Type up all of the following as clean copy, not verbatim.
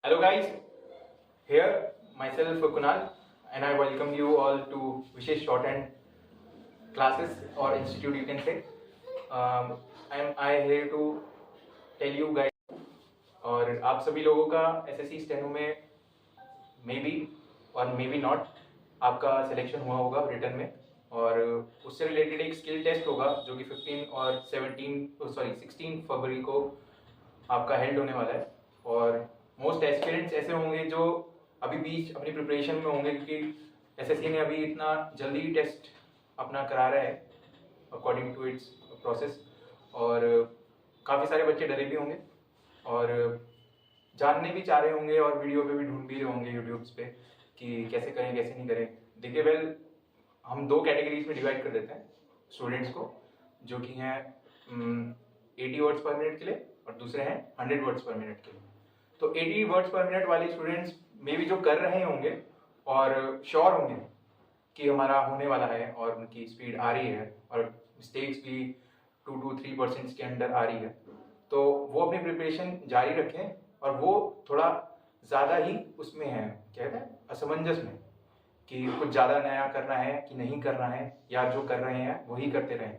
Hello guys, here myself Kunal and I welcome you all to Vishesh Shorthand classes or institute you can say. I here to tell you guys और आप सभी लोगों का SSC steno में may be और may be not आपका selection हुआ होगा रिटर्न में और उससे रिलेटेड एक स्किल टेस्ट होगा जो कि 15 और 16 फरवरी को आपका हेल्ड होने वाला है और मोस्ट एस्पिरेंट्स ऐसे होंगे जो अभी बीच अपनी प्रिपरेशन में होंगे क्योंकि एसएससी ने अभी इतना जल्दी टेस्ट अपना करा रहा है अकॉर्डिंग टू इट्स प्रोसेस और काफ़ी सारे बच्चे डरे भी होंगे और जानने भी चाह रहे होंगे और वीडियो पे भी ढूंढ भी रहे होंगे यूट्यूब्स पे कि कैसे करें कैसे नहीं करें। देखिए वेल हम दो कैटेगरीज में डिवाइड कर देते हैं स्टूडेंट्स को जो कि हैं 80 वर्ड्स पर मिनट के लिए और दूसरे हैं 100 वर्ड्स पर मिनट के लिए। तो 80 वर्ड्स पर मिनट वाले स्टूडेंट्स मे भी जो कर रहे होंगे और श्योर होंगे कि हमारा होने वाला है और उनकी स्पीड आ रही है और मिस्टेक्स भी 2 to 3% के अंडर आ रही है, तो वो अपनी प्रिपरेशन जारी रखें और वो थोड़ा ज़्यादा ही उसमें है क्या कहते हैं असमंजस में कि कुछ ज़्यादा नया करना है कि नहीं करना है या जो कर रहे हैं वही करते रहें।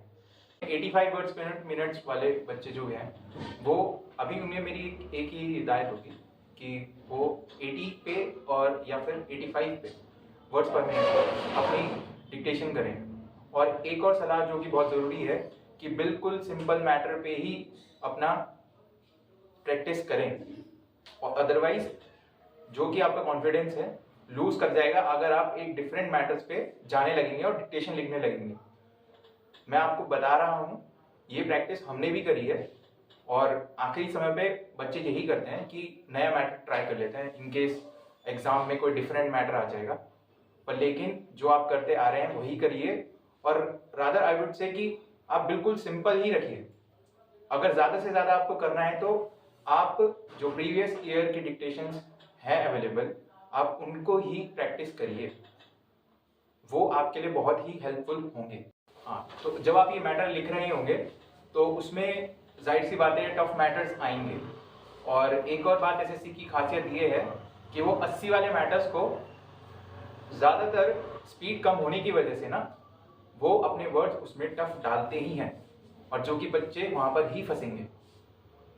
85 वर्ड्स पर मिनट्स वाले बच्चे जो हैं वो अभी उन्हें मेरी एक ही हिदायत होगी कि वो 80 पे और या फिर 85 पे वर्ड्स पर मिनट अपनी डिक्टेशन करें। और एक और सलाह जो कि बहुत ज़रूरी है कि बिल्कुल सिंपल मैटर पे ही अपना प्रैक्टिस करें और अदरवाइज जो कि आपका कॉन्फिडेंस है लूज कर जाएगा अगर आप एक डिफरेंट मैटर्स पे जाने लगेंगे और डिक्टेशन लिखने लगेंगे। मैं आपको बता रहा हूँ ये प्रैक्टिस हमने भी करी है और आखिरी समय पे बच्चे यही करते हैं कि नया मैटर ट्राई कर लेते हैं इनकेस एग्जाम में कोई डिफरेंट मैटर आ जाएगा, पर लेकिन जो आप करते आ रहे हैं वही करिए और रादर आई वुड से कि आप बिल्कुल सिंपल ही रखिए। अगर ज़्यादा से ज़्यादा आपको करना है तो आप जो प्रीवियस ईयर की डिक्टेशंस हैं अवेलेबल आप उनको ही प्रैक्टिस करिए, वो आपके लिए बहुत ही हेल्पफुल होंगे। हाँ, तो जब आप ये मैटर लिख रहे होंगे तो उसमें जाहिर सी बात है टफ मैटर्स आएंगे और एक और बात एसएससी की खासियत ये है कि वो 80 वाले मैटर्स को ज़्यादातर स्पीड कम होने की वजह से ना वो अपने वर्ड्स उसमें टफ डालते ही हैं और जो कि बच्चे वहाँ पर ही फंसेंगे।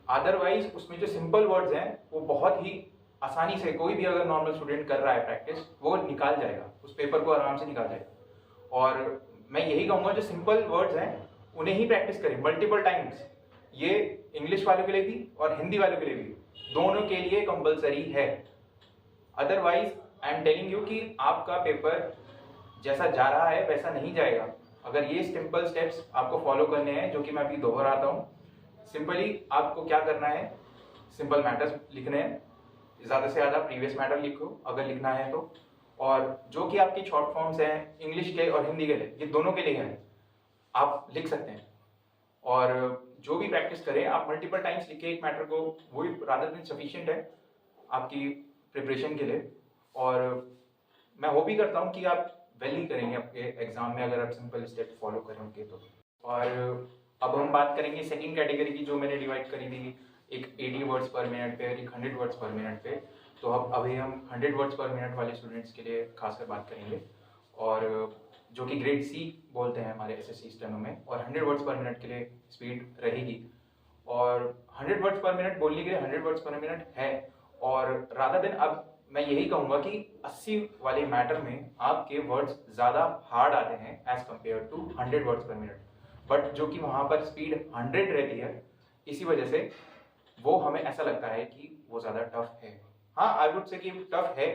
अदरवाइज उसमें जो सिंपल वर्ड्स हैं वो बहुत ही आसानी से कोई भी अगर नॉर्मल स्टूडेंट कर रहा है प्रैक्टिस वो निकाल जाएगा, उस पेपर को आराम से निकाल जाएगा। और मैं यही कहूँगा जो सिंपल वर्ड्स हैं उन्हें ही प्रैक्टिस करें मल्टीपल टाइम्स। ये इंग्लिश वालों के लिए भी और हिंदी वालों के लिए भी दोनों के लिए कंपलसरी है। Otherwise I am telling you कि आपका पेपर जैसा जा रहा है वैसा नहीं जाएगा अगर ये सिंपल स्टेप्स आपको फॉलो करने हैं जो कि मैं अभी दोहराता हूँ। सिंपली आपको क्या करना है, सिंपल मैटर्स लिखने हैं, ज़्यादा से ज़्यादा प्रीवियस मैटर लिखो अगर लिखना है तो, और जो कि आपकी शॉर्ट फॉर्म्स हैं इंग्लिश के और हिंदी के लिए ये दोनों के लिए हैं आप लिख सकते हैं। और जो भी प्रैक्टिस करें आप मल्टीपल टाइम्स लिखे एक मैटर को, वही रादर देन सफिशिएंट है आपकी प्रिपरेशन के लिए। और मैं वो भी करता हूँ कि आप वेल ही करेंगे आपके एग्जाम में अगर आप सिंपल स्टेप फॉलो करेंगे तो। और अब हम बात करेंगे सेकंड कैटेगरी की जो मैंने डिवाइड करी थी, एक 80 वर्ड्स पर मिनट पे और एक 100 वर्ड्स पर मिनट पे। तो अब अभी हम 100 वर्ड्स पर मिनट वाले स्टूडेंट्स के लिए खासकर बात करेंगे और जो कि ग्रेड सी बोलते हैं हमारे एसएससी स्टेनो में, और 100 वर्ड्स पर मिनट के लिए स्पीड रहेगी। और 100 वर्ड्स पर मिनट बोलने के लिए 100 वर्ड्स पर मिनट है और रादर देन अब मैं यही कहूँगा कि 80 वाले मैटर में आपके वर्ड्स ज़्यादा हार्ड आते हैं as compare to 100 words per minute, but जो कि वहाँ पर स्पीड 100 रहती है इसी वजह से वो हमें ऐसा लगता है कि वो ज़्यादा टफ है। हाँ आई वुड से कि टफ है,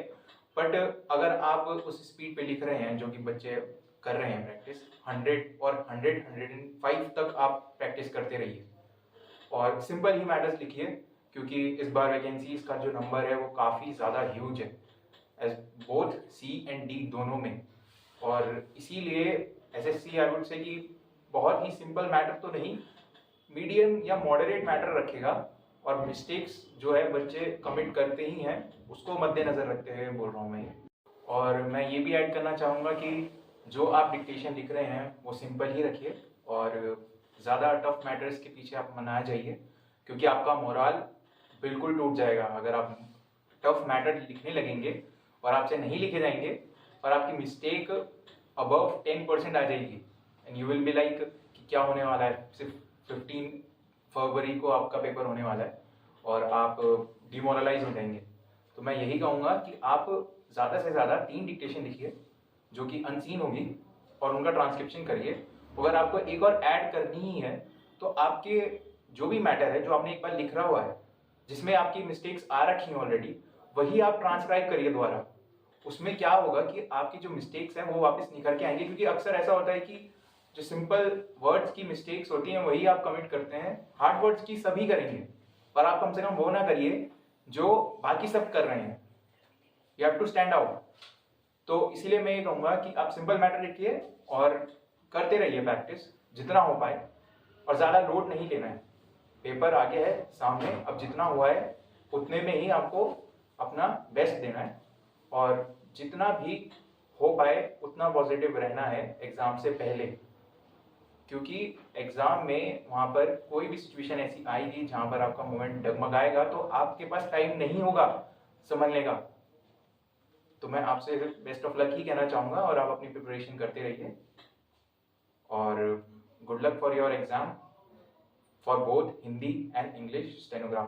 बट अगर आप उस स्पीड पे लिख रहे हैं जो कि बच्चे कर रहे हैं प्रैक्टिस 100 और 105 तक आप प्रैक्टिस करते रहिए और सिंपल ही मैटर्स लिखिए क्योंकि इस बार वैकेंसीज का जो नंबर है वो काफ़ी ज़्यादा ह्यूज है as both C and D दोनों में। और इसीलिए एसएससी आई वुड से कि बहुत ही सिंपल मैटर तो नहीं, मीडियम या मॉडरेट मैटर रखेगा और मिस्टेक्स जो है बच्चे कमिट करते ही हैं उसको मद्देनज़र रखते हुए बोल रहा हूँ मैं ये। और मैं ये भी ऐड करना चाहूँगा कि जो आप डिक्टेशन लिख रहे हैं वो सिंपल ही रखिए और ज़्यादा टफ मैटर्स के पीछे आप ना जाइए क्योंकि आपका मोराल बिल्कुल टूट जाएगा अगर आप टफ मैटर लिखने लगेंगे और आपसे नहीं लिखे जाएंगे और आपकी मिस्टेक अबव 10% आ जाएगी and you will be like कि क्या होने वाला है, सिर्फ 15 फरवरी को आपका पेपर होने वाला है और आप डिमोरलाइज हो जाएंगे। तो मैं यही कहूँगा कि आप ज़्यादा से ज़्यादा 3 डिक्टेशन लिखिए जो कि अनसीन होगी और उनका ट्रांसक्रिप्शन करिए। अगर आपको एक और ऐड करनी ही है तो आपके जो भी मैटर है जो आपने एक बार लिखा हुआ है जिसमें आपकी मिस्टेक्स आ रखी हैं ऑलरेडी, वही आप ट्रांसक्राइब करिए दोबारा। उसमें क्या होगा कि आपकी जो मिस्टेक्स हैं वो वापस निखर के आएंगे, क्योंकि अक्सर ऐसा होता है कि जो सिंपल वर्ड्स की मिस्टेक्स होती हैं वही आप कमिट करते हैं, हार्ड वर्ड्स की सभी करेंगे, पर आप कम से कम वो ना करिए जो बाकी सब कर रहे हैं। You have to stand out. तो इसीलिए मैं ये कहूँगा कि आप सिंपल मैटर लिखिए और करते रहिए प्रैक्टिस जितना हो पाए, और ज़्यादा लोड नहीं लेना है। पेपर आगे है सामने, अब जितना हुआ है उतने में ही आपको अपना बेस्ट देना है और जितना भी हो पाए उतना पॉजिटिव रहना है एग्ज़ाम से पहले, क्योंकि एग्ज़ाम में वहाँ पर कोई भी सिचुएशन ऐसी आएगी जहाँ पर आपका मोमेंट डगमगाएगा तो आपके पास टाइम नहीं होगा संभलने का। तो मैं आपसे बेस्ट ऑफ लक ही कहना चाहूँगा और आप अपनी प्रिपरेशन करते रहिए और good luck for your exam for both Hindi and English stenographer.